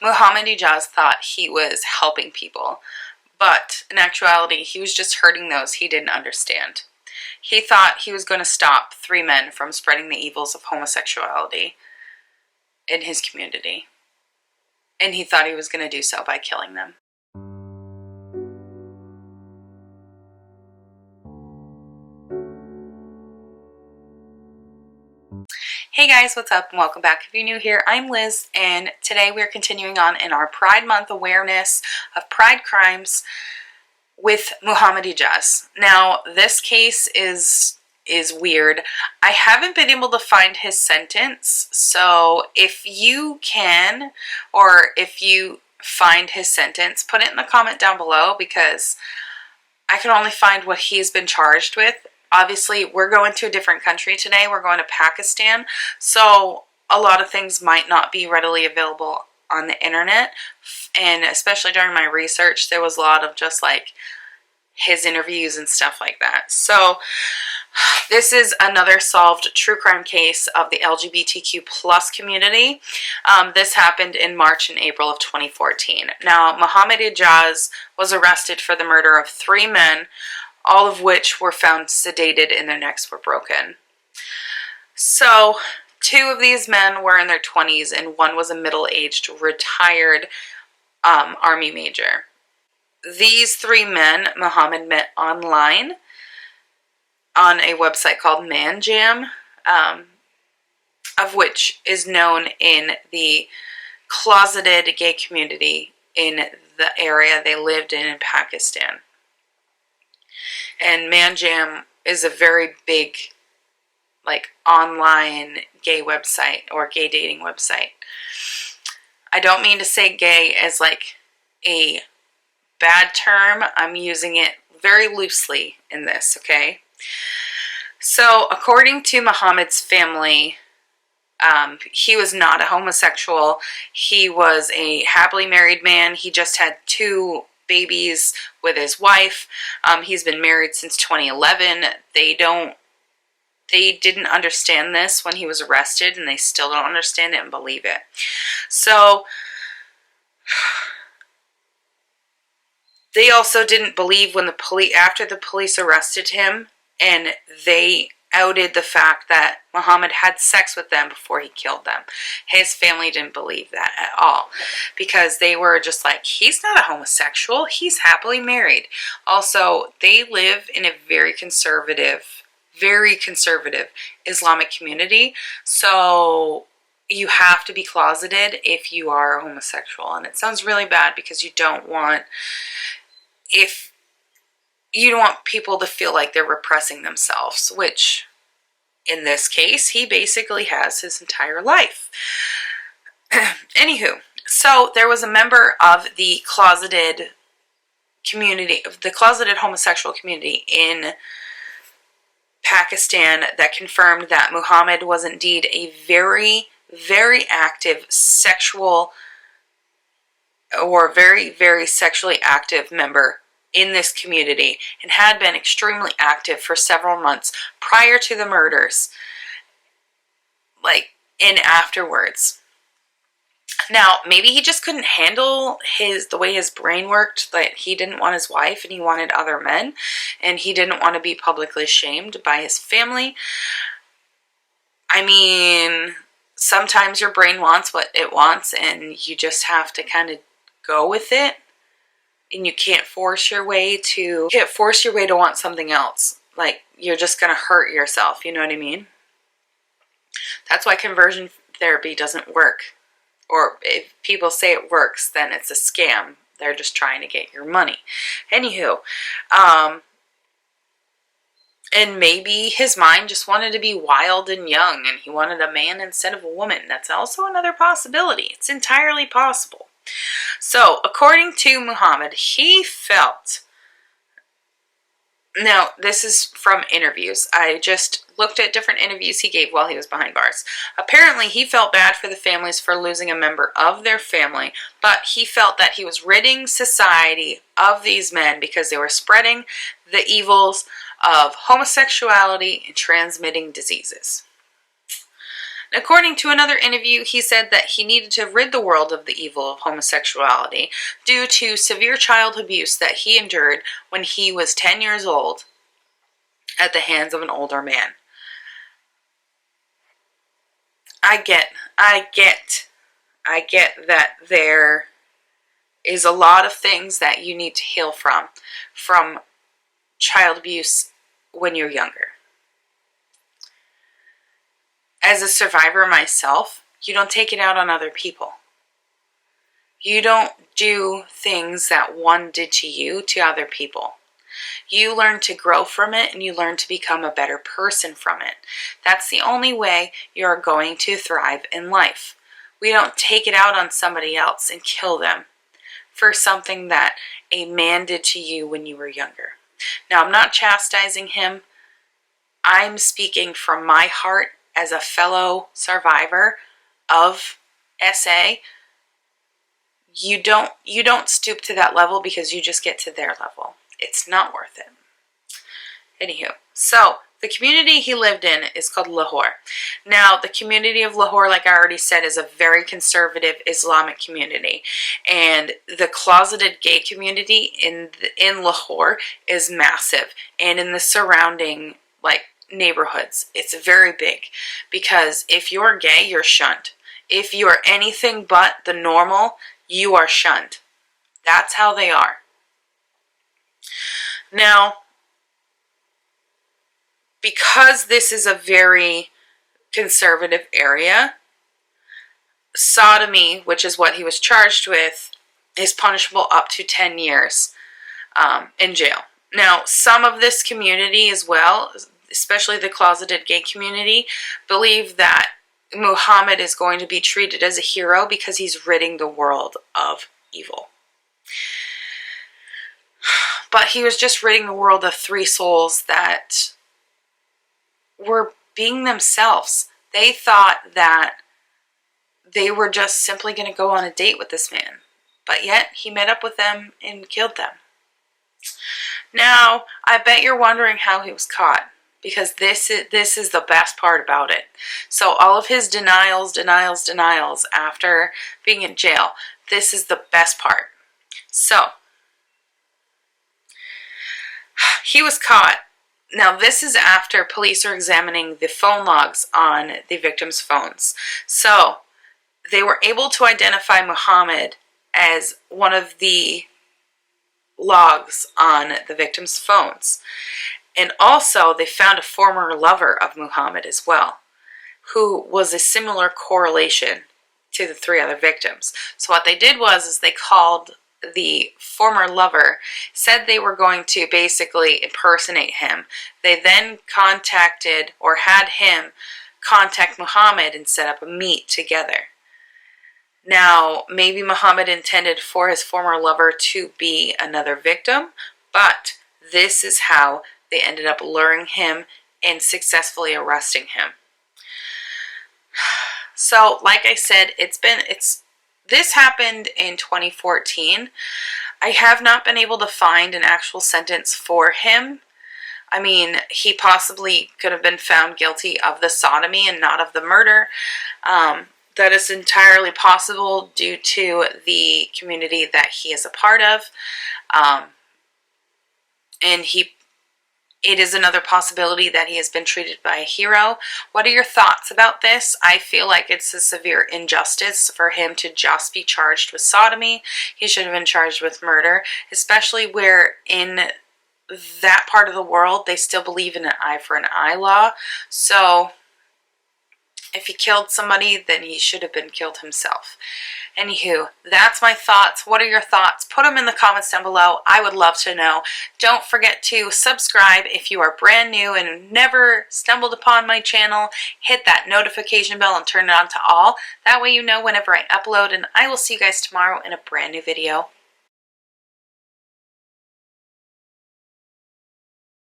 Muhammed Ejaz thought he was helping people, but in actuality, he was just hurting those he didn't understand. He thought he was going to stop 3 men from spreading the evils of homosexuality in his community. And he thought he was going to do so by killing them. Hey guys, what's up and welcome back. If you're new here, I'm Liz, and today we're continuing on in our Pride Month awareness of pride crimes with Muhammed Ejaz. Now, this case is weird. I haven't been able to find his sentence, so if you can, or if you find his sentence, put it in the comment down below, because I can only find what he's been charged with. Obviously, we're going to a different country today. We're going to Pakistan, so a lot of things might not be readily available on the internet, and especially during my research, there was a lot of just like his interviews and stuff like that. So this is another solved true crime case of the LGBTQ plus community. This happened in March and April of 2014. Now, Muhammed Ejaz was arrested for the murder of 3 men, all of which were found sedated and their necks were broken. So 2 of these men were in their 20s and one was a middle-aged retired army major. These 3 men Muhammad met online on a website called ManJam, of which is known in the closeted gay community in the area they lived in Pakistan. And ManJam is a very big, like, online gay website or gay dating website. I don't mean to say gay as like a bad term. I'm using it very loosely in this, okay? So, according to Muhammad's family, he was not a homosexual. He was a happily married man. He just had 2 babies with his wife. He's been married since 2011. They didn't understand this when he was arrested, and they still don't understand it and believe it. So they also didn't believe when after the police arrested him and they outed the fact that Muhammad had sex with them before he killed them. His family didn't believe that at all, because they were just like, he's not a homosexual, he's happily married. Also, they live in a very conservative Islamic community, so you have to be closeted if you are a homosexual. And it sounds really bad because you don't want people to feel like they're repressing themselves, which in this case, he basically has his entire life. Anywho, so there was a member of the closeted homosexual community in Pakistan that confirmed that Muhammad was indeed a very, very active sexual or very, very sexually active member in this community, and had been extremely active for several months prior to the murders, and afterwards. Now, maybe he just couldn't handle the way his brain worked, that he didn't want his wife and he wanted other men, and he didn't want to be publicly shamed by his family. I mean, sometimes your brain wants what it wants, and you just have to kind of go with it. And you can't force your way to want something else. Like, you're just going to hurt yourself, you know what I mean? That's why conversion therapy doesn't work. Or if people say it works, then it's a scam. They're just trying to get your money. Anywho, and maybe his mind just wanted to be wild and young, and he wanted a man instead of a woman. That's also another possibility. It's entirely possible. So, according to Muhammad, he felt... Now, this is from interviews. I just looked at different interviews he gave while he was behind bars. Apparently, he felt bad for the families for losing a member of their family, but he felt that he was ridding society of these men because they were spreading the evils of homosexuality and transmitting diseases. According to another interview, he said that he needed to rid the world of the evil of homosexuality due to severe child abuse that he endured when he was 10 years old at the hands of an older man. I get that there is a lot of things that you need to heal from child abuse when you're younger. As a survivor myself, you don't take it out on other people. You don't do things that one did to you to other people. You learn to grow from it, and you learn to become a better person from it. That's the only way you're going to thrive in life. We don't take it out on somebody else and kill them for something that a man did to you when you were younger. Now, I'm not chastising him. I'm speaking from my heart as a fellow survivor of SA. You don't stoop to that level because you just get to their level. It's not worth it. Anywho, so the community he lived in is called Lahore. Now, the community of Lahore, like I already said, is a very conservative Islamic community. And the closeted gay community in Lahore is massive. And in the surrounding, neighborhoods, it's very big. Because if you're gay, you're shunned. If you're anything but the normal, you are shunned. That's how they are. Now, because this is a very conservative area, sodomy, which is what he was charged with, is punishable up to 10 years in jail. Now, some of this community as well, especially the closeted gay community, believe that Muhammad is going to be treated as a hero because he's ridding the world of evil. But he was just ridding the world of 3 souls that were being themselves. They thought that they were just simply going to go on a date with this man. But yet, he met up with them and killed them. Now, I bet you're wondering how he was caught. Because this is the best part about it. So all of his denials after being in jail, this is the best part. So, he was caught. Now, this is after police are examining the phone logs on the victims' phones. So, they were able to identify Muhammad as one of the logs on the victims' phones. And also, they found a former lover of Muhammad as well, who was a similar correlation to the 3 other victims. So what they did was they called the former lover, said they were going to basically impersonate him. They then contacted, or had him contact Muhammad and set up a meet together. Now, maybe Muhammad intended for his former lover to be another victim, but this is how they ended up luring him and successfully arresting him. So, like I said, this happened in 2014. I have not been able to find an actual sentence for him. I mean, he possibly could have been found guilty of the sodomy and not of the murder. That is entirely possible due to the community that he is a part of. And it is another possibility that he has been treated by a hero. What are your thoughts about this? I feel like it's a severe injustice for him to just be charged with sodomy. He should have been charged with murder, especially where in that part of the world they still believe in an eye for an eye law. So if he killed somebody, then he should have been killed himself. Anywho, that's my thoughts. What are your thoughts? Put them in the comments down below. I would love to know. Don't forget to subscribe if you are brand new and never stumbled upon my channel. Hit that notification bell and turn it on to all. That way you know whenever I upload, and I will see you guys tomorrow in a brand new video.